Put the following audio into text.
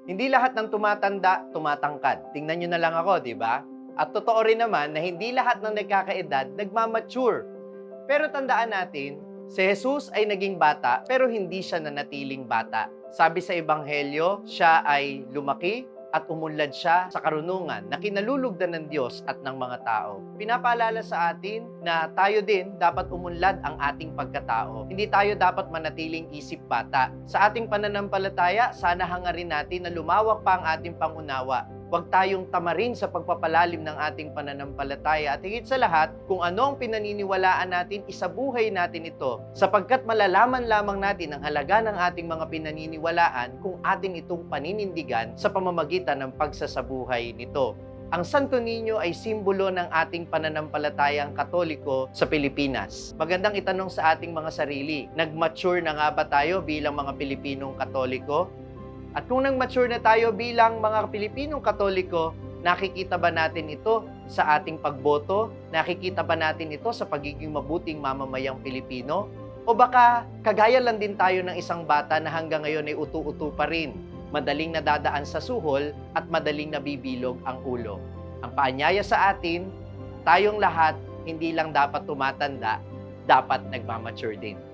Hindi lahat ng tumatanda, tumatangkad. Tingnan nyo na lang ako, di ba? At totoo rin naman na hindi lahat ng nagkakaedad nagmamature. Pero tandaan natin, si Jesus ay naging bata pero hindi siya nanatiling bata. Sabi sa Ebanghelyo, siya ay lumaki at umunlad siya sa karunungan na kinalulugdan ng Diyos at ng mga tao. Pinapaalala sa atin na tayo din dapat umunlad ang ating pagkatao. Hindi tayo dapat manatiling isip bata. Sa ating pananampalataya, sana hangarin natin na lumawak pa ang ating pangunawa. Huwag tayong tamarin sa pagpapalalim ng ating pananampalataya at higit sa lahat, kung ano ang pinaniniwalaan natin, isabuhay natin ito sapagkat malalaman lamang natin ang halaga ng ating mga pinaniniwalaan kung ating itong paninindigan sa pamamagitan ng pagsasabuhay nito. Ang Santo Niño ay simbolo ng ating pananampalatayang Katoliko sa Pilipinas. Magandang itanong sa ating mga sarili, nag-mature na nga ba tayo bilang mga Pilipinong Katoliko? At kung nag-mature na tayo bilang mga Pilipinong Katoliko, nakikita ba natin ito sa ating pagboto? Nakikita ba natin ito sa pagiging mabuting mamamayang Pilipino? O baka kagaya lang din tayo ng isang bata na hanggang ngayon ay utu-utu pa rin, madaling nadadaan sa suhol at madaling nabibilog ang ulo. Ang paanyaya sa atin, tayong lahat hindi lang dapat tumatanda, dapat nagmamature din.